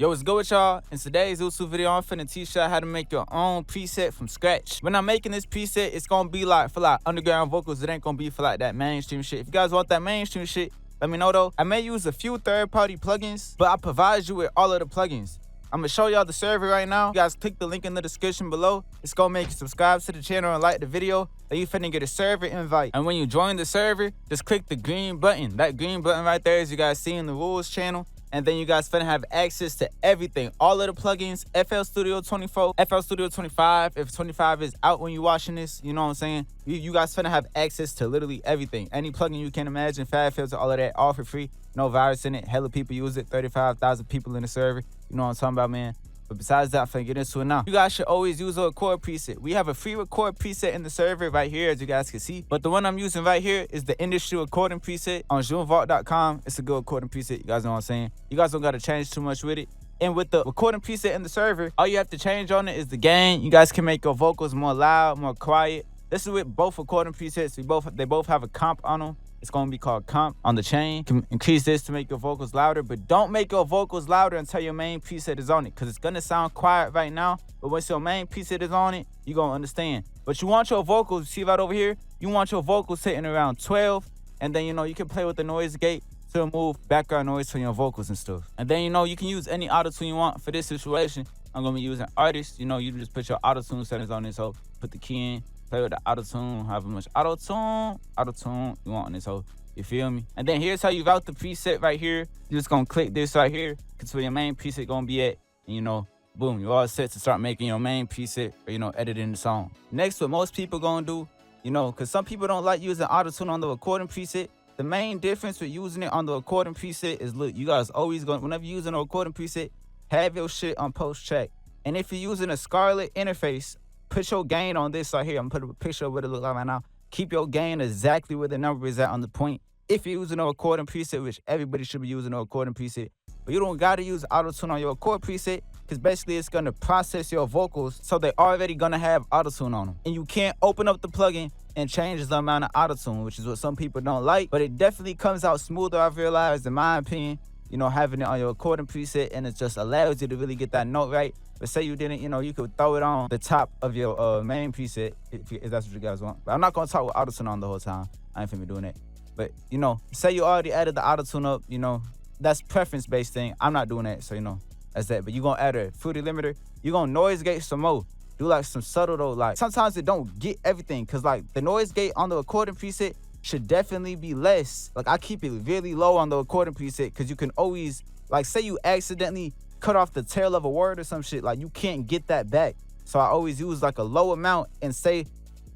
Yo, what's good with y'all? In today's YouTube video, I'm finna teach y'all how to make your own preset from scratch. When I'm making this preset, it's gonna be like for like underground vocals. It ain't gonna be for like that mainstream shit. If you guys want that mainstream shit, let me know though. I may use a few third-party plugins, but I provide you with all of the plugins. I'm gonna show y'all the server right now. You guys click the link in the description below. It's gonna make you subscribe to the channel and like the video. Then you finna get a server invite. And when you join the server, just click the green button. That green button right there, as you guys see in the rules channel. And then you guys finna have access to everything. All of the plugins, FL Studio 24, FL Studio 25. If 25 is out when you're watching this, you know what I'm saying? You guys finna have access to literally everything. Any plugin you can imagine, Fab Filter, all of that, all for free. No virus in it. Hella people use it. 35,000 people in the server. You know what I'm talking about, man? But besides that, I'm finna get into it now. You guys should always use a record preset. We have a free record preset in the server right here, as you guys can see. But the one I'm using right here is the industry recording preset on JuneVault.com. It's a good recording preset. You guys know what I'm saying? You guys don't gotta change too much with it. And with the recording preset in the server, all you have to change on it is the gain. You guys can make your vocals more loud, more quiet. This is with both recording presets. They both have a comp on them. It's gonna be called comp on the chain. You can increase this to make your vocals louder, but don't make your vocals louder until your main preset is on it, because it's gonna sound quiet right now, but once your main preset is on it, you're gonna understand. But you want your vocals, see right over here, you want your vocals sitting around 12, and then, you know, you can play with the noise gate to remove background noise from your vocals and stuff. And then, you know, you can use any auto-tune you want. For this situation, I'm gonna be using artist. You know, you just put your auto-tune settings on this, so put the key in. Play with the auto-tune, however much auto-tune you want on this hoe. You feel me? And then here's how you route the preset right here. You're just gonna click this right here, because where your main preset gonna be at. And, you know, boom, you're all set to start making your main preset, or, you know, editing the song. Next, what most people gonna do, you know, because some people don't like using auto-tune on the recording preset. The main difference with using it on the recording preset is, look, you guys always gonna, whenever you're using a recording preset, have your shit on post-track. And if you're using a Scarlett interface, put your gain on this right here. I'm gonna put a picture of what it looks like right now. Keep your gain exactly where the number is at on the point. If you're using a recording preset, which everybody should be using a recording preset, but you don't gotta use auto-tune on your record preset, because basically it's gonna process your vocals, so they're already gonna have auto-tune on them. And you can't open up the plugin and change the amount of auto-tune, which is what some people don't like, but it definitely comes out smoother, I've realized, in my opinion, you know, having it on your recording preset, and it just allows you to really get that note right. But say you didn't, you know, you could throw it on the top of your main preset if that's what you guys want. But I'm not gonna talk with autotune on the whole time. I ain't finna be doing that. But, you know, say you already added the autotune up, you know, that's preference-based thing. I'm not doing that, so, you know, that's that. But you gonna add a fruity limiter. You gonna noise gate some more. Do like some subtle though. Like sometimes it don't get everything, cause like the noise gate on the recording preset should definitely be less. Like I keep it really low on the recording preset, cause you can always, like, say you accidentally cut off the tail of a word or some shit, like you can't get that back. So I always use like a low amount, and say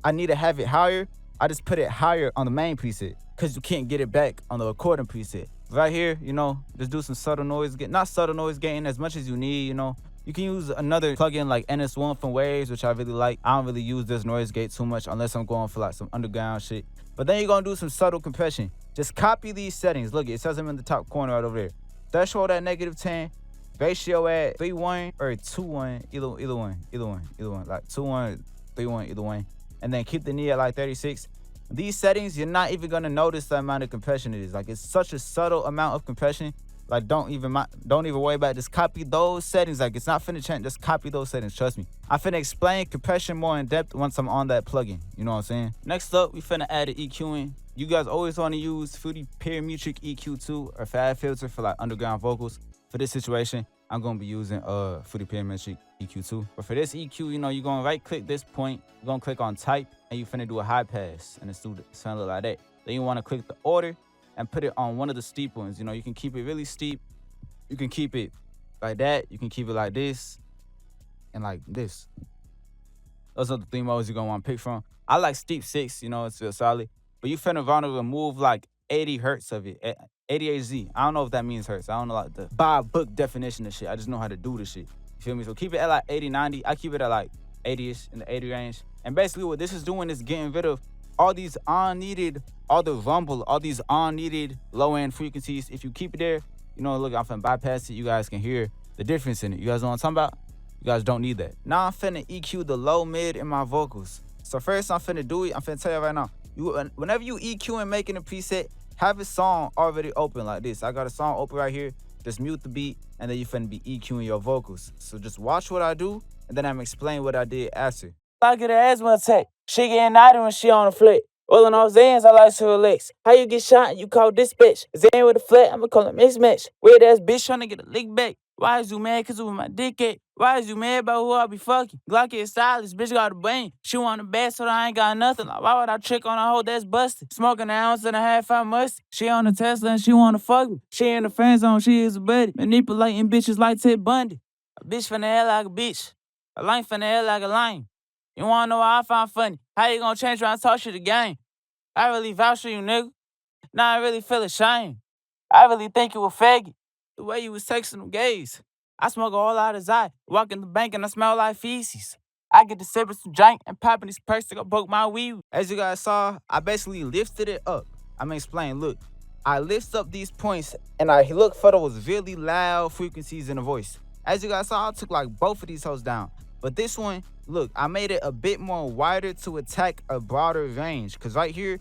I need to have it higher, I just put it higher on the main preset, because you can't get it back on the recording preset. Right here, you know, just do some subtle noise gate, not subtle noise gain as much as you need, you know. You can use another plugin like NS1 from Waves, which I really like. I don't really use this noise gate too much unless I'm going for like some underground shit. But then you're gonna do some subtle compression. Just copy these settings. Look, it says them in the top corner right over there. Threshold at -10. Ratio at 3:1 or 2:1, either one, like 2:1, 3:1, either one. And then keep the knee at like 36. These settings, you're not even gonna notice the amount of compression it is. Like it's such a subtle amount of compression. Like don't even worry about it. Just copy those settings. Like it's not finna change. Just copy those settings. Trust me. I finna explain compression more in depth once I'm on that plugin. You know what I'm saying? Next up, we finna add an EQ in. You guys always want to use Fruity Parametric EQ2 or Fab Filter for like underground vocals. For this situation, I'm gonna be using Fruity Parametric EQ2. But for this EQ, you know, you're gonna right click this point, you're gonna click on type, and you're finna do a high pass, and it's gonna look like that. Then you wanna click the order and put it on one of the steep ones. You know, you can keep it really steep, you can keep it like that, you can keep it like this, and like this. Those are the three modes you're gonna wanna pick from. I like steep 6, you know, it's real solid. But you finna wanna remove like 80 hertz of it. 80 Hz. I don't know if that means hertz. I don't know like the by book definition of shit. I just know how to do this shit. You feel me? So keep it at like 80, 90. I keep it at like 80-ish, in the 80 range. And basically what this is doing is getting rid of all these unneeded, all the rumble, all these unneeded low-end frequencies. If you keep it there, you know, look, I'm finna bypass it. You guys can hear the difference in it. You guys know what I'm talking about? You guys don't need that. Now I'm finna EQ the low mid in my vocals. So first I'm finna do it. I'm finna tell you right now. Whenever you EQ and making a preset, have a song already open like this. I got a song open right here. just mute the beat, and then you finna be EQing your vocals. So just watch what I do, and then I'm explain what I did after. I get her asthma attack. She getting naughty when she on the flick. Rolling off Zans, I like to relax. How you get shot and you call dispatch? Zan with a flat, I'ma call it mismatch. Weird ass bitch tryna get a lick back. Why is you mad? Cause it was my dick at? Why is you mad about who I be fucking? Glock is stylist, bitch got a brain. She want a bad, so I ain't got nothing. Like, why would I trick on a hoe that's busted? Smoking an ounce and a half, I must. She on the Tesla and she wanna fuck me. She in the friend zone, she is a buddy. Manipulating bitches like Ted Bundy. A bitch finna act like a bitch. A line finna act like a line. You wanna know why I find funny? How you gonna change trying to talk shit again? I really vouch for you, nigga. Now I really feel ashamed. I really think you a faggot. The way you was texting them gays. I smoke all out his eye. Walk in the bank and I smell like feces. I get to sipping some jank and popping these perks to go poke my weed. As you guys saw, I basically lifted it up. I'm gonna explain. Look, I lift up these points and I look for those really loud frequencies in the voice. As you guys saw, I took like both of these hoes down. But this one, look, I made it a bit more wider to attack a broader range. Cause right here,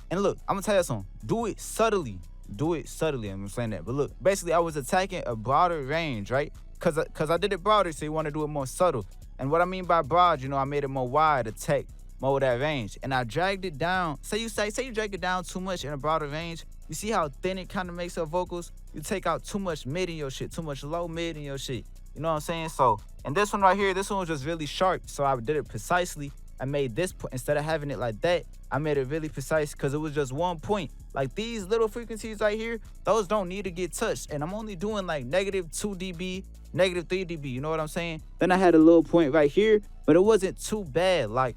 and look, I'm gonna tell you something. Do it subtly. Do it subtly, I'm saying that. But look, basically I was attacking a broader range, right? Cause I did it broader, so you wanna do it more subtle. And what I mean by broad, you know, I made it more wide, attack more of that range. And I dragged it down. Say you drag it down too much in a broader range. You see how thin it kind of makes your vocals? You take out too much mid in your shit, too much low mid in your shit. You know what I'm saying? So, and this one right here, this one was just really sharp. So I did it precisely. I made this point, instead of having it like that, I made it really precise because it was just one point. Like these little frequencies right here, those don't need to get touched. And I'm only doing like -2 dB, -3 dB, you know what I'm saying? Then I had a little point right here, but it wasn't too bad. Like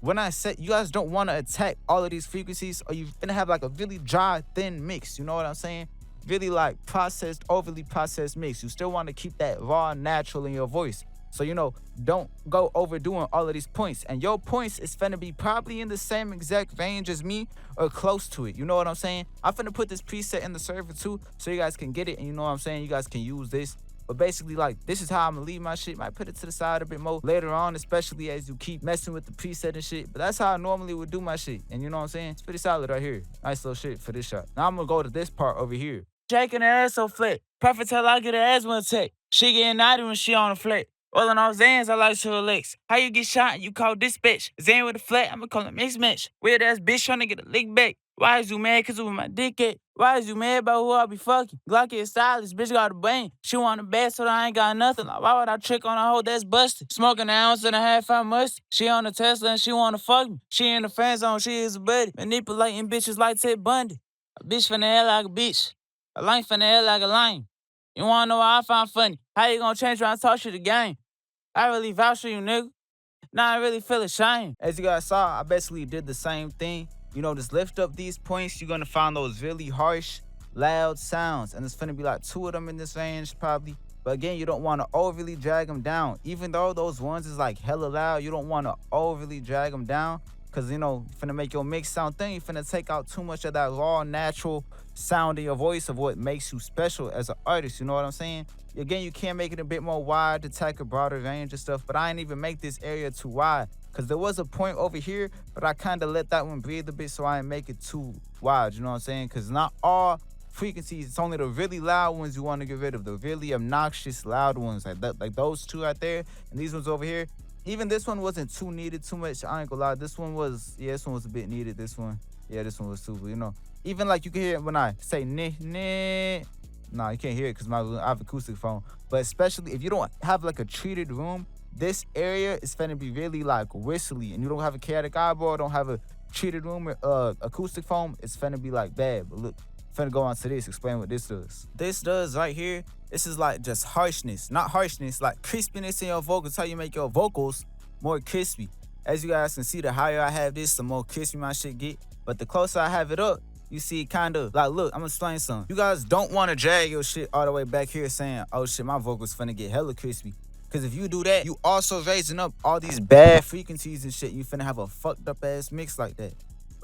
when I said, you guys don't want to attack all of these frequencies or you're gonna have like a really dry, thin mix, you know what I'm saying? Really like processed, overly processed mix. You still want to keep that raw, natural in your voice. So, you know, don't go overdoing all of these points. And your points is finna be probably in the same exact range as me or close to it. You know what I'm saying? I'm finna put this preset in the server too so you guys can get it. And you know what I'm saying? You guys can use this. But basically, like, this is how I'm gonna leave my shit. Might put it to the side a bit more later on, especially as you keep messing with the preset and shit. But that's how I normally would do my shit. And you know what I'm saying? It's pretty solid right here. Nice little shit for this shot. Now I'm gonna go to this part over here. Shaking her ass so flat. Perfect till I get her asthma attack. She getting naughty when she on the flat. Rolling off Zans, I like to relax. How you get shot and you call dispatch? Zan with a flat, I'ma call it mismatch. Weird ass bitch tryna get a lick back. Why is you mad? Cause it was my dick at? Why is you mad about who I be fucking? Glock is stylist, bitch got a brain. She want a bad, so I ain't got nothing. Like, why would I trick on a hoe that's busted? Smoking an ounce and a half, I must. She on the Tesla and she wanna fuck me. She in the friend zone, she is a buddy. Manipulating bitches like Ted Bundy. A bitch finna act like a bitch. A line finna act like a line. You wanna know why I find funny? How you gonna change trying to talk shit again? I really vouch for you, nigga. Now I really feel ashamed. As you guys saw, I basically did the same thing. You know, just lift up these points. You're gonna find those really harsh, loud sounds. And it's gonna be like 2 of them in this range, probably. But again, you don't wanna overly drag them down. Even though those ones is like hella loud, you don't wanna overly drag them down. Cause you know, you're finna make your mix sound thin. You're finna take out too much of that raw, natural sound in your voice of what makes you special as an artist. You know what I'm saying? Again, you can make it a bit more wide to take a broader range and stuff, but I didn't even make this area too wide because there was a point over here, but I kind of let that one breathe a bit so I didn't make it too wide, you know what I'm saying? Because not all frequencies, it's only the really loud ones you want to get rid of, the really obnoxious loud ones, like those two right there, and these ones over here. Even this one wasn't too needed too much, I ain't gonna lie. This one was a bit needed, this one. Yeah, this one was too, but you know. Even like you can hear it when I say nah. Nah, you can't hear it because I have acoustic phone. But especially if you don't have like a treated room, this area is finna be really like whistly. And you don't have a chaotic eyeball, don't have a treated room or acoustic foam, it's finna be like bad. But look, finna go on to this, explain what this does. This does right here, this is like just harshness. Not harshness, like crispiness in your vocals. How you make your vocals more crispy. As you guys can see, the higher I have this, the more crispy my shit get. But the closer I have it up, you see kind of like, look, I'm gonna explain something. You guys don't want to drag your shit all the way back here saying, oh shit, my vocals finna get hella crispy. Because if you do that, you also raising up all these bad frequencies and shit. You finna have a fucked up ass mix like that.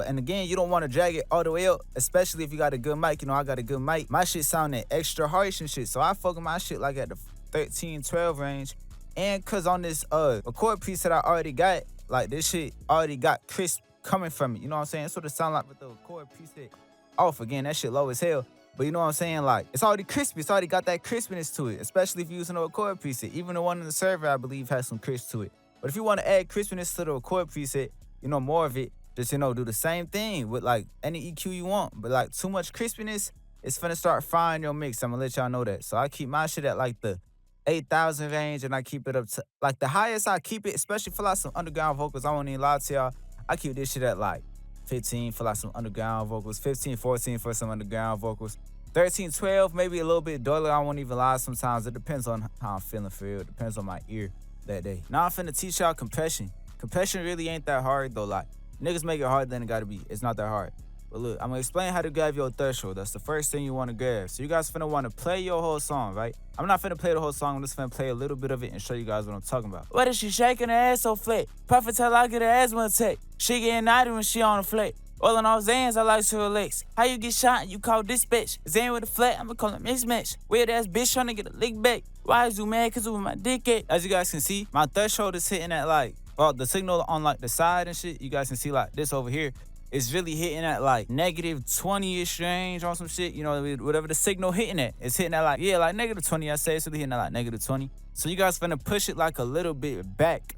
And again, you don't want to drag it all the way up, especially if you got a good mic. You know, I got a good mic. My shit sounding extra harsh and shit. So I fuck with my shit like at the 13, 12 range. And cause on this record preset I already got, like this shit already got crisp coming from it. You know what I'm saying? That's what it sound like with the record preset off. Again, that shit low as hell. But you know what I'm saying? Like, it's already crispy. It's already got that crispiness to it, especially if you're using a record preset. Even the one in the server, I believe, has some crisp to it. But if you want to add crispiness to the record preset, more of it, just, do the same thing with, like, any EQ you want. But, like, too much crispiness, it's finna start frying your mix. I'm gonna let y'all know that. So I keep my shit at, like, the 8,000 range, and I keep it up to, like, the highest I keep it, especially for, like, some underground vocals. I won't even lie to y'all. I keep this shit at, like, 15 for, like, some underground vocals, 15, 14 for some underground vocals, 13, 12, maybe a little bit duller. I won't even lie sometimes. It depends on how I'm feeling for real. It depends on my ear that day. Now I'm finna teach y'all compression. Compression really ain't that hard, though. Like, niggas make it harder than it gotta be. It's not that hard. But look, I'm gonna explain how to grab your threshold. That's the first thing you wanna grab. So you guys finna wanna play your whole song, right? I'm not finna play the whole song. I'm just finna play a little bit of it and show you guys what I'm talking about. What is she shaking her ass so flat? Profit tell I get her ass one take. She getting naughty when she on the flat. All in all Zans, I like to relax. How you get shot and you call dispatch? Zan with a flat, I'ma call it mismatch. Weird ass bitch trying to get a lick back. Why is you mad? Cause it was my dick at. As you guys can see, my threshold is hitting at like, well, the signal on like the side and shit, you guys can see like this over here. It's really hitting at like negative 20-ish range on some shit. Whatever the signal hitting at. It's hitting at like, yeah, like negative 20, I say. It's really hitting at like negative 20. So you guys finna push it like a little bit back.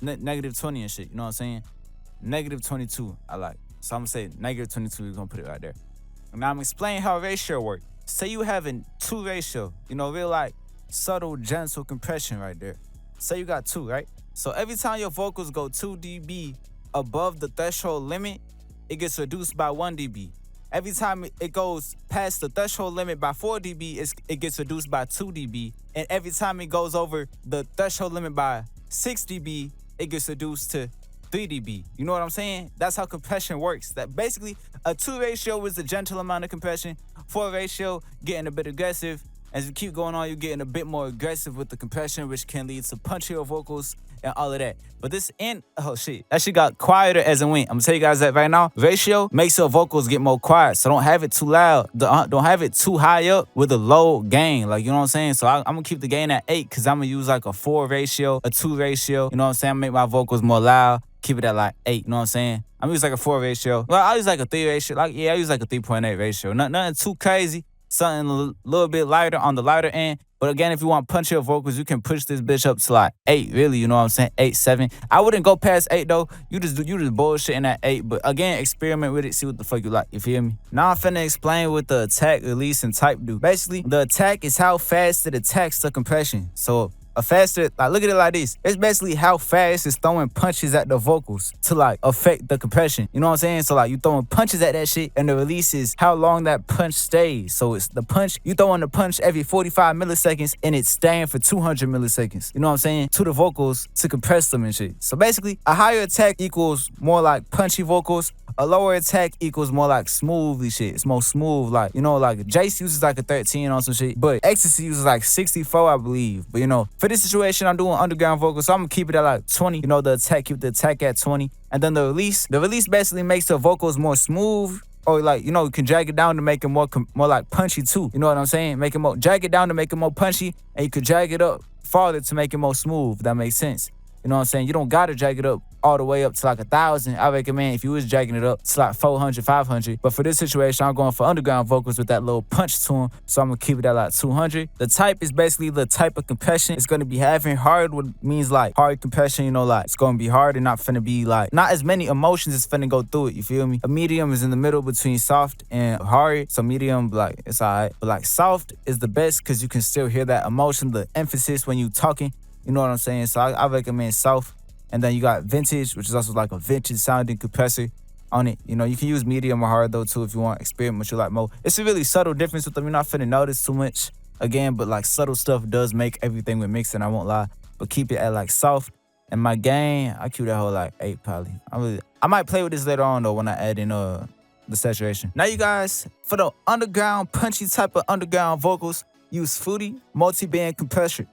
Negative 20 and shit, you know what I'm saying? Negative 22, I like. So I'm gonna say negative 22, we're gonna put it right there. Now I'm explaining how ratio works. Say you having 2 ratio, real like subtle, gentle compression right there. Say you got 2, right? So every time your vocals go 2 dB above the threshold limit, it gets reduced by 1 dB. Every time it goes past the threshold limit by 4 dB, it gets reduced by 2 dB. And every time it goes over the threshold limit by 6 dB, it gets reduced to 3 dB. You know what I'm saying? That's how compression works. That basically a 2 ratio is a gentle amount of compression. 4 ratio getting a bit aggressive. As you keep going on, you're getting a bit more aggressive with the compression, which can lead to punchier vocals and all of that. But this oh shit, that shit got quieter as it went. I'm gonna tell you guys that right now. Ratio makes your vocals get more quiet, so don't have it too loud. Don't have it too high up with a low gain. Like, you know what I'm saying? So I'm gonna keep the gain at 8 because I'm gonna use like a 4 ratio, a 2 ratio. You know what I'm saying? I'm gonna make my vocals more loud. Keep it at like 8, you know what I'm saying? I'm gonna use like a 4 ratio. Well, I use like a 3 ratio. I use like a 3.8 ratio. Nothing too crazy. Something a little bit lighter on the lighter end. But again, if you want punchier vocals, you can push this bitch up to like 8, really, you know what I'm saying? 8, 7. I wouldn't go past 8 though. You just bullshitting at 8. But again, experiment with it, see what the fuck you like. You feel me? Now I'm finna explain what the attack, release, and type do. Basically, the attack is how fast it attacks the compression. So a faster, like, look at it like this. It's basically how fast it's throwing punches at the vocals to like affect the compression. You know what I'm saying? So like you throwing punches at that shit, and the release is how long that punch stays. So it's the punch, you throwing the punch every 45 milliseconds and it's staying for 200 milliseconds. You know what I'm saying? To the vocals to compress them and shit. So basically, a higher attack equals more like punchy vocals. A lower attack equals more like smoothly shit. It's more smooth, like, like Jace uses like a 13 on some shit, but Ecstasy uses like 64, I believe. But for this situation, I'm doing underground vocals, so I'm gonna keep it at like 20. The attack, keep the attack at 20. And then the release basically makes the vocals more smooth, or like, you can drag it down to make it more like punchy too. You know what I'm saying? Drag it down to make it more punchy, and you could drag it up farther to make it more smooth, if that makes sense. You know what I'm saying? You don't gotta drag it up all the way up to like 1,000. I recommend if you was dragging it up, it's like 400, 500. But for this situation, I'm going for underground vocals with that little punch to them. So I'm gonna keep it at like 200. The type is basically the type of compression it's gonna be having. Hard means like hard compression, like it's gonna be hard and not finna be like, not as many emotions is finna go through it, you feel me? A medium is in the middle between soft and hard. So medium, like, it's alright. But like soft is the best because you can still hear that emotion, the emphasis when you talking. You know what I'm saying? So I recommend soft. And then you got vintage, which is also like a vintage sounding compressor on it. You can use medium or hard though too if you want. Experiment what you like more. It's a really subtle difference with them. You're not finna notice too much again, but like subtle stuff does make everything with mixing, I won't lie. But keep it at like soft. And my gain, I keep that whole like 8 probably. I might play with this later on though when I add in the saturation. Now you guys, for the underground punchy type of underground vocals, use Foodie multi-band compressor.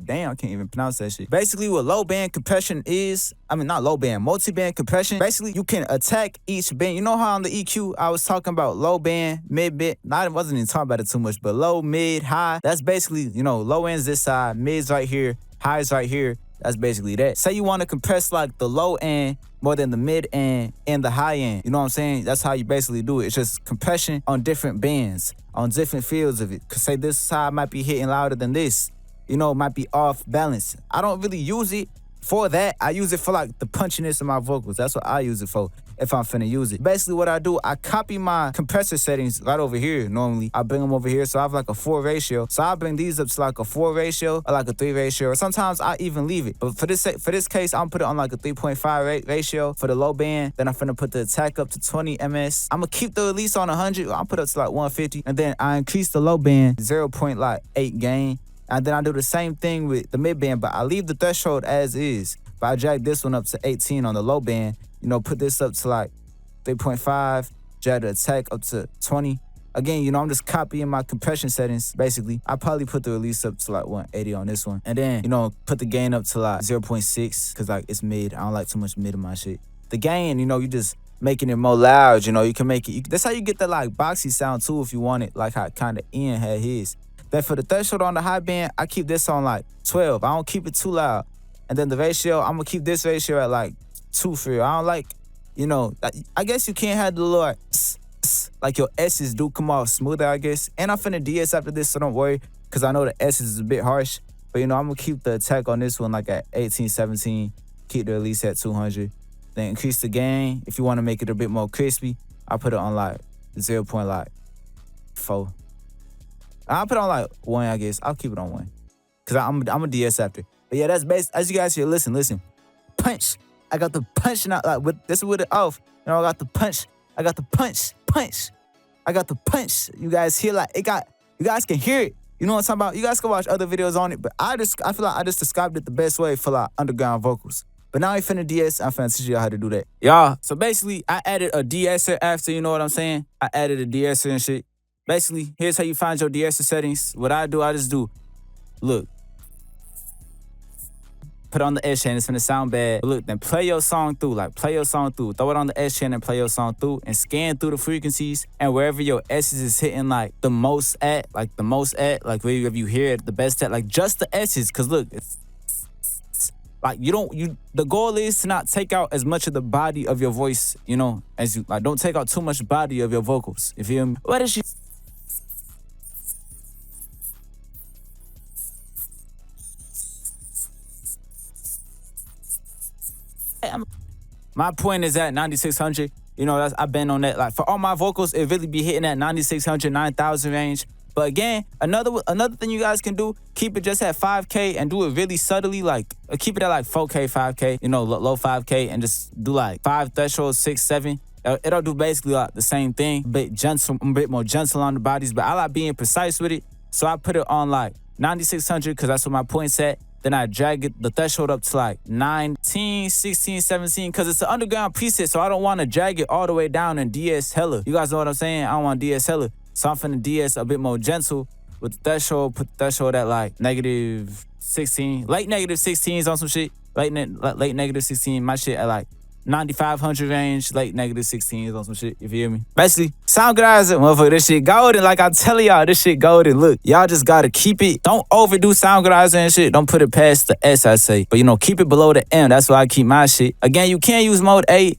Damn, I can't even pronounce that shit. Basically, what low band compression is, not low band, multi-band compression. Basically, you can attack each band. You know how on the EQ, I was talking about low band, mid band. I wasn't even talking about it too much, but low, mid, high. That's basically, low end's this side, mid's right here, high's right here. That's basically that. Say you want to compress like the low end more than the mid end and the high end. You know what I'm saying? That's how you basically do it. It's just compression on different bands, on different fields of it. Cause say this side might be hitting louder than this. You know, it might be off balance. I don't really use it for that. I use it for like the punchiness of my vocals. That's what I use it for if I'm finna use it. Basically what I do, I copy my compressor settings right over here normally. I bring them over here, so I have like a 4 ratio. So I bring these up to like a 4 ratio or like a 3 ratio, or sometimes I even leave it. But for this case, I'm put it on like a 3.5 ratio for the low band. Then I'm finna put the attack up to 20 ms. I'm gonna keep the release on 100. I'll put it up to like 150. And then I increase the low band 0.8 gain. And then I do the same thing with the mid band, but I leave the threshold as is. But I drag this one up to 18 on the low band. You know, put this up to like 3.5, drag the attack up to 20. Again, you know, I'm just copying my compression settings, basically. I probably put the release up to like 180 on this one. And then, you know, put the gain up to like 0.6, because like it's mid. I don't like too much mid in my shit. The gain, you know, you just making it more loud, you know, you can make it. That's how you get that like boxy sound too if you want it, like how kind of Ian had his. Then for the threshold on the high band, I keep this on like 12. I don't keep it too loud. And then the ratio, I'm gonna keep this ratio at like 2 for real. I don't like, you know, I guess you can't have the little like your S's do come off smoother, I guess. And I'm finna DS after this, so don't worry, because I know the S's is a bit harsh. But you know, I'm gonna keep the attack on this one like at 18, 17, keep the release at 200. Then increase the gain. If you wanna make it a bit more crispy, I put it on like 0.4. I'll put it on like 1, I guess. I'll keep it on 1. Cause I'm a DS after. But yeah, that's basic. As you guys hear, listen. Punch. I got the punch now, like with it off. You know, I got the punch. I got the punch. I got the punch. You guys hear like you guys can hear it. You know what I'm talking about? You guys can watch other videos on it, but I feel like I just described it the best way for like underground vocals. But now we finna DS, I'm finna teach you how to do that. Y'all, so basically I added a de-esser after, you know what I'm saying? I added a de-esser and shit. Basically, here's how you find your de-esser settings. What I just do, look. Put on the S chain, it's gonna sound bad. But look, then play your song through, Throw it on the S chain and play your song through and scan through the frequencies. And wherever your S's is hitting like the most at, like wherever you hear it the best at, like just the S's. Cause look, it's like the goal is to not take out as much of the body of your voice, you know, as you like, don't take out too much body of your vocals. You feel me? What is she? My point is at 9600. You know, I've been on that. Like for all my vocals, it really be hitting at 9600, 9000 range. But again, another thing you guys can do, keep it just at 5K and do it really subtly. Like keep it at like 4K, 5K. You know, low 5K, and just do like 5 thresholds, 6, 7. It'll do basically like the same thing, a bit more gentle on the bodies. But I like being precise with it, so I put it on like 9600 because that's what my point's at. Then I drag the threshold up to like 19, 16, 17, because it's an underground preset, so I don't want to drag it all the way down and DS hella. You guys know what I'm saying? I don't want DS hella. So I'm finna DS a bit more gentle with the threshold, put the threshold at like -16, late -16s on some shit. Late -16, my shit at like 9500 range, late -16s on some shit, you feel me? Basically, sound guys, motherfucker, this shit golden. Like I'm telling y'all, this shit golden. Look, y'all just gotta keep it. Don't overdo sound guys and shit. Don't put it past the S, I say. But you know, keep it below the M. That's why I keep my shit. Again, you can't use mode A.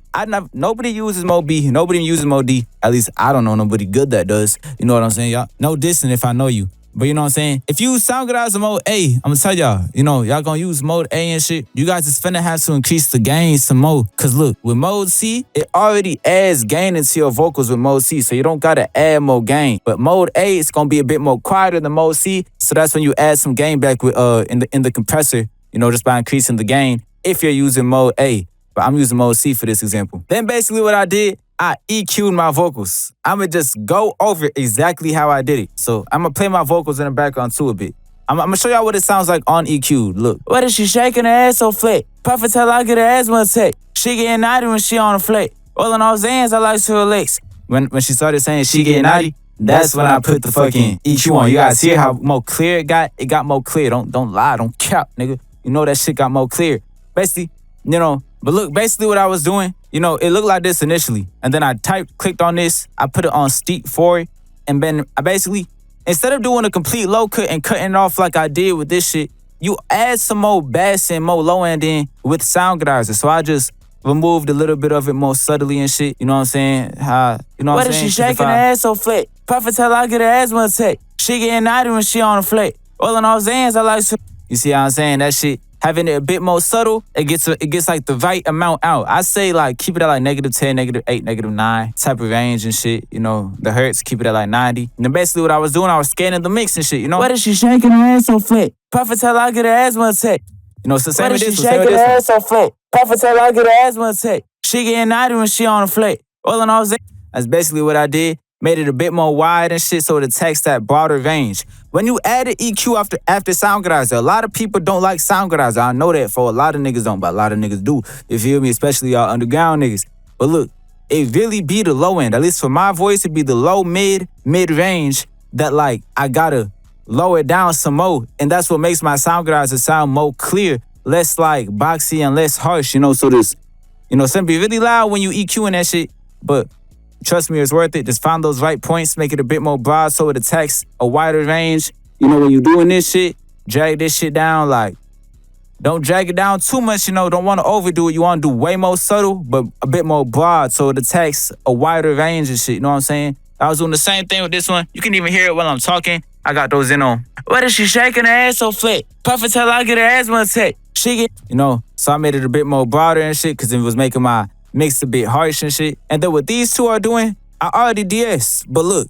Nobody uses mode B. Nobody uses mode D. At least I don't know nobody good that does. You know what I'm saying, y'all? No dissing if I know you. But you know what I'm saying? If you sound good as a mode A, I'm gonna tell y'all, you know, y'all gonna use mode A and shit. You guys is finna have to increase the gain some more. Cause look, with mode C, it already adds gain into your vocals with mode C. So you don't gotta add more gain. But mode A is gonna be a bit more quieter than mode C. So that's when you add some gain back with in the compressor, you know, just by increasing the gain if you're using mode A. But I'm using mode C for this example. Then basically what I did, I EQ'd my vocals. I'ma just go over exactly how I did it. So I'ma play my vocals in the background too a bit. I'ma show y'all what it sounds like on EQ'd. Look. What is she shaking her ass so flat? Prophet tell her I get her ass one take. She getting naughty when she on the flat. Rolling off Zans, I like to relax. When she started saying she getting naughty, that's when I put the fucking EQ on. You guys hear how more clear it got? It got more clear. Don't lie, don't cap, nigga. You know that shit got more clear. Basically, you know, but look, basically what I was doing, you know, it looked like this initially. And then I clicked on this, I put it on steep forward, and then I basically, instead of doing a complete low cut and cutting it off like I did with this shit, you add some more bass and more low end in with Soundgarden. So I just removed a little bit of it more subtly and shit. You know what I'm saying? You know what I'm saying? What is she shaking her ass so flat? Prophet tell her I get her asthma attack. She getting naughty when she on the flat. All in all Zans, I like to. You see how I'm saying? That shit, having it a bit more subtle, it gets like the right amount out. I say like keep it at like -10, -8, -9 type of range and shit. You know, the hertz, keep it at like 90. And then basically what I was doing, I was scanning the mix and shit, you know? What is she shaking her ass so flat? Prophet tell her I get her asthma attack. You know, it's the same with this one. What is she shaking her ass so flat? Prophet tell her I get her asthma attack. She getting naughty when she on the flat. All in all Zans. That's basically what I did. Made it a bit more wide and shit so it attacks that broader range. When you add an EQ after Soundgarden, a lot of people don't like Soundgarden. I know that for a lot of niggas don't, but a lot of niggas do. You feel me? Especially y'all underground niggas. But look, it really be the low end. At least for my voice, it be the low mid-range that like I gotta lower it down some more. And that's what makes my Soundgarden sound more clear, less like boxy and less harsh, you know, so this, you know, some be really loud when you EQing that shit, but trust me, it's worth it. Just find those right points, make it a bit more broad so it attacks a wider range. You know, when you're doing this shit, drag this shit down, like, don't drag it down too much, you know, don't want to overdo it. You want to do way more subtle, but a bit more broad so it attacks a wider range and shit, you know what I'm saying? I was doing the same thing with this one. You can even hear it while I'm talking. I got those in on. What is she shaking her ass so flat? Prophet tell her I get her asthma attack. She get... You know, so I made it a bit more broader and shit because it was making my mix a bit harsh and shit. And then what these two are doing, I already DS, but look.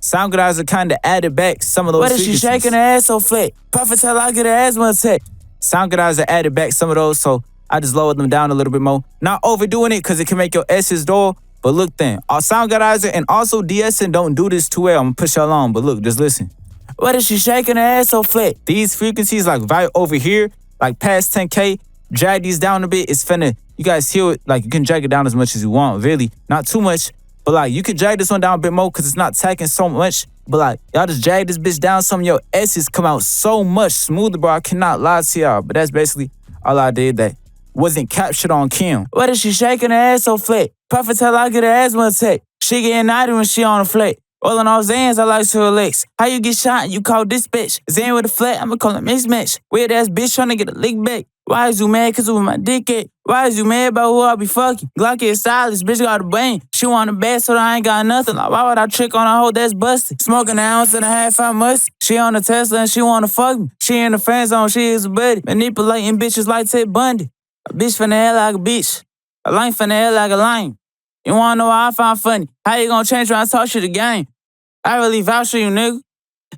Soundgarden kind of added back some of those frequencies. What is she shaking her ass so flat? Prophet tell her I get her asthma attack. Soundgarden added back some of those, so I just lowered them down a little bit more. Not overdoing it because it can make your S's dull, but look then. Soundgarden and also DSing don't do this too well. I'm gonna push y'all on, but look, just listen. What is she shaking her ass so flat? These frequencies like right over here, like past 10K, drag these down a bit, it's finna, you guys hear it, like you can drag it down as much as you want, really. Not too much, but like you can drag this one down a bit more because it's not tacking so much. But like, y'all just drag this bitch down, some of your S's come out so much smoother, bro. I cannot lie to y'all, but that's basically all I did that wasn't captured on Kim. What is she shaking her ass so flat? Prophet tell her I get her asthma attack. She getting naughty when she on the flat. All in all Zans, I like to relax. How you get shot and you call dispatch? Zan with a flat, I'ma call it mismatch. Weird ass bitch tryna get a lick back. Why is you mad? Cause it was my dick at. Why is you mad about who I be fucking? Glock is stylist, bitch got a brain. She want a bad, so I ain't got nothing. Like, why would I trick on a hoe that's busted? Smoking an ounce and a half, I must. She on the Tesla and she wanna fuck me. She in the friend zone, she is a buddy. Manipulating bitches like Ted Bundy. A bitch finna act like a bitch. A line finna act like a line. You wanna know why I find funny? How you gonna change when I talk shit again? I really vouch for you, nigga.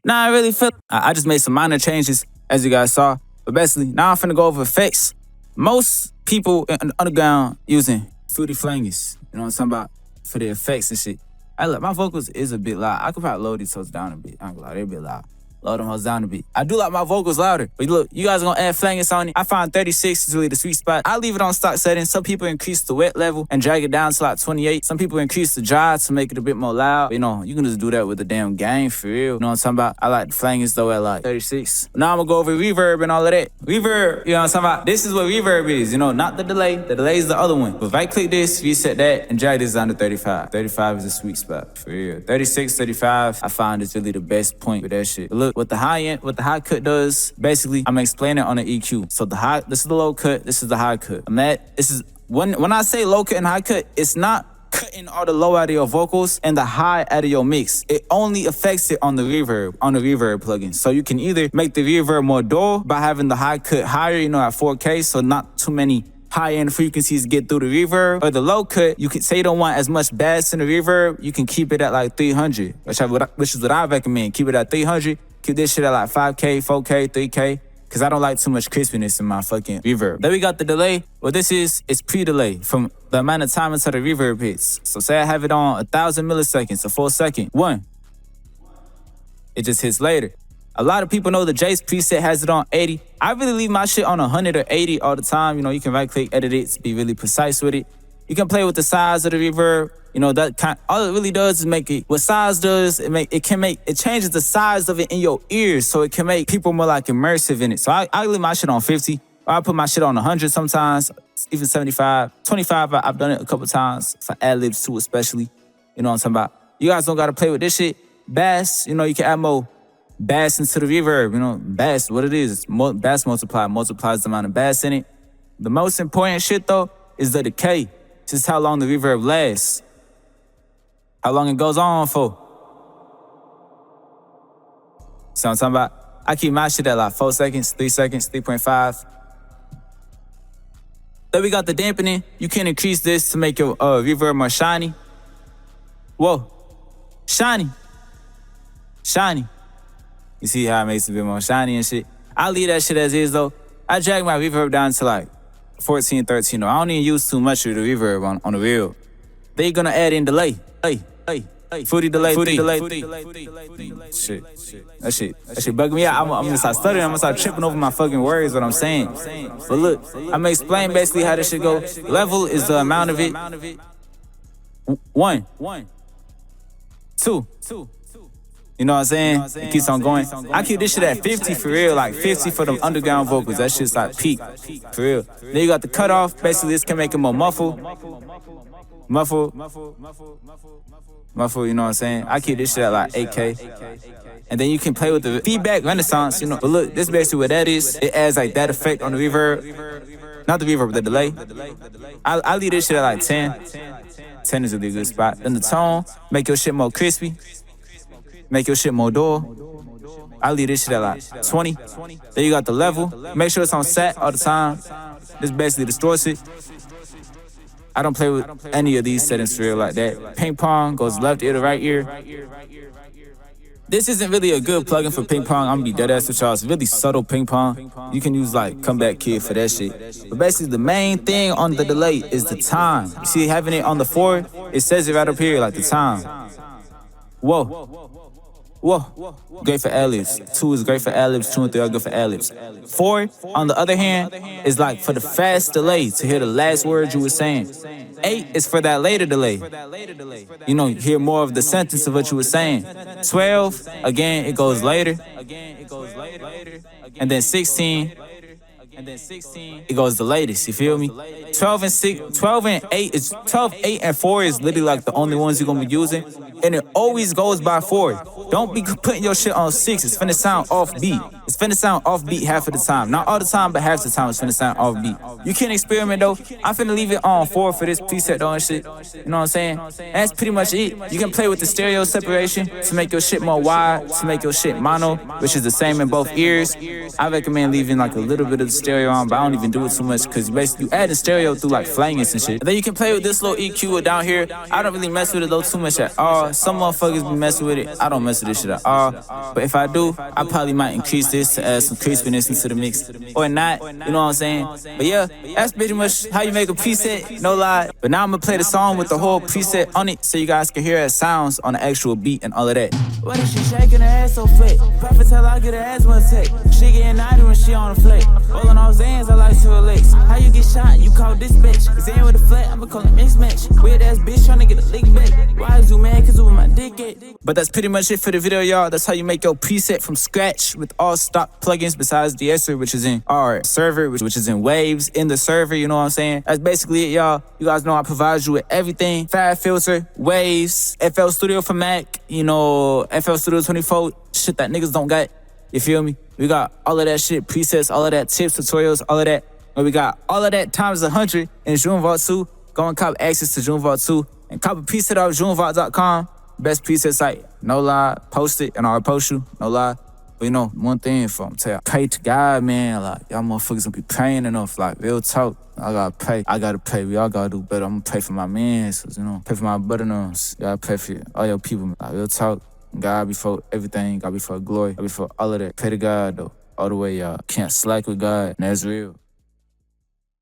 Nah, I really feel... I just made some minor changes, as you guys saw. But basically, now I'm finna go over effects. Most people in the underground using Fruity Flangus, you know what I'm talking about, for the effects and shit. Look, my vocals is a bit loud. I could probably lower these toes down a bit. I ain't gonna lie, they're a bit loud. Lower them hoes down a bit. I do like my vocals louder. But look, you guys are gonna add Flangus on it. I find 36 is really the sweet spot. I leave it on stock settings. Some people increase the wet level and drag it down to like 28. Some people increase the dry to make it a bit more loud. You know, you can just do that with the damn game for real. You know what I'm talking about? I like the Flangus though at like 36. Now I'm gonna go over reverb and all of that. Reverb, you know what I'm talking about? This is what reverb is, you know, not the delay. The delay is the other one. But right click this, reset that, and drag this down to 35. 35 is a sweet spot for real. 36, 35, I find is really the best point with that shit. But look, with the high end, what the high cut does, basically, I'm explaining on the EQ. So the high, this is the low cut, this is the high cut. This is, when I say low cut and high cut, it's not cutting all the low out of your vocals and the high out of your mix. It only affects it on the reverb plugin. So you can either make the reverb more dull by having the high cut higher, you know, at 4K, so not too many high-end frequencies get through the reverb, or the low cut, you can say you don't want as much bass in the reverb, you can keep it at like 300, which is what I recommend. Keep it at 300, keep this shit at like 5K, 4K, 3K, because I don't like too much crispiness in my fucking reverb. Then we got the delay. What this is pre-delay from the amount of time until the reverb hits. So say I have it on 1,000 milliseconds, a full second, one. It just hits later. A lot of people know the Jace preset has it on 80. I really leave my shit on 100 or 80 all the time. You know, you can right-click, edit it to be really precise with it. You can play with the size of the reverb. You know, all it really does is make it, what size does, it changes the size of it in your ears so it can make people more like immersive in it. So I leave my shit on 50, or I put my shit on 100 sometimes, even 75. 25, I've done it a couple times for ad-libs too, especially. You know what I'm talking about? You guys don't gotta play with this shit. Bass, you know, you can add more bass into the reverb. You know, bass, what it is, bass multiplies the amount of bass in it. The most important shit though is the decay. Just how long the reverb lasts. How long it goes on for. So I'm talking about, I keep my shit at like 4 seconds, 3 seconds, 3.5. Then we got the dampening. You can increase this to make your reverb more shiny. Whoa, shiny. You see how it makes it a bit more shiny and shit? I leave that shit as is though. I drag my reverb down to like 14, 13 though. I don't even use too much of the reverb on the real. Then you're gonna add in delay. Footy delay. Shit. That shit bugging me out. I'm gonna start stuttering. I'm gonna start tripping over my fucking words, what I'm saying. But look, I'm gonna explain basically how this shit go. Level is the amount of it. 1, 2. You know what I'm saying? It keeps on going. I keep this shit at 50 for real, like 50 for them underground vocals. That shit's like peak, for real. Then you got the cutoff. Basically, this can make it more muffled, you know what I'm saying? I keep this shit at like 8K. And then you can play with the feedback renaissance, you know. But look, this is basically what that is. It adds like that effect on the reverb. Not the reverb, the delay. I leave this shit at like 10. 10 is a really good spot. Then the tone, make your shit more crispy. Make your shit more dull. I leave this shit at like 20. Then you got the level. Make sure it's on set all the time. This basically distorts it. I don't play with any of these settings for real like that. Ping pong goes left ear to right ear. This isn't really a good plugin for ping pong. I'm gonna be dead ass with y'all. It's really subtle ping pong. You can use like Comeback Kid for that shit. But basically the main thing on the delay is the time. You see having it on the 4, it says it right up here like the time. Whoa. Great for ad-libs. 2 is great for ad-libs. 2 and 3 are good for ad-libs. 4, on the other hand, is like for the fast delay to hear the last words you were saying. 8 is for that later delay. You know, hear more of the sentence of what you were saying. 12, again, it goes later. And then 16, it goes the latest, you feel me? 12 and 8 is 12, 8 and 4 is literally like the only ones you're gonna be using. And it always goes by 4. Don't be putting your shit on 6. It's finna sound offbeat. It's finna sound offbeat half of the time. Not all the time, but half the time it's finna sound offbeat. You can experiment though. I'm finna leave it on 4 for this preset though and shit. You know what I'm saying? And that's pretty much it. You can play with the stereo separation to make your shit more wide, to make your shit mono, which is the same in both ears. I recommend leaving like a little bit of the stereo on, but I don't even do it too much because basically you add the stereo through like Flangus and shit. And then you can play with this little EQ down here. I don't really mess with it though too much at all. Some motherfuckers be messing with it. I don't mess with this shit at all. But if I do, I probably might increase this to add some crispiness into the mix. Or not, you know what I'm saying? But yeah, that's pretty much how you make a preset, no lie. But now I'm gonna play the song with the whole preset on it so you guys can hear it sounds on the actual beat and all of that. What is she shaking her ass so flat? Profit tell I get her ass one take. She getting naughty when she on the flat. Rolling all Zans, I like to relax. How you get shot? You call this bitch. Zan with a flat, I'ma call it mixed match. Weird ass bitch trying to get a lick back. Why is you mad? Cause with my dick at. But that's pretty much it for the video, y'all. That's how you make your preset from scratch with all stock plugins besides Deesser, which is in our server, which is in Waves in the server, you know what I'm saying? That's basically it, y'all. You guys know I provide you with everything. Fab Filter, Waves, FL Studio for Mac, you know, FL Studio 24, shit that niggas don't got. You feel me? We got all of that shit, presets, all of that, tips, tutorials, all of that. And we got all of that times 100 in JuneVault 2. Go and cop access to JuneVault 2 and cop a preset off JuneVault.com. Best preset site, no lie. Post it and I'll post you, no lie. But you know, one thing for them, tell you, pray to God, man. Like, y'all motherfuckers don't be praying enough. Like, real talk. I gotta pray. We all gotta do better. I'm gonna pray for my mans, you know, pray for my butternose. Y'all pray for all your people. Like, real talk. God before everything. God before glory. God before all of that. Pray to God, though. All the way, y'all. Can't slack with God. And that's real.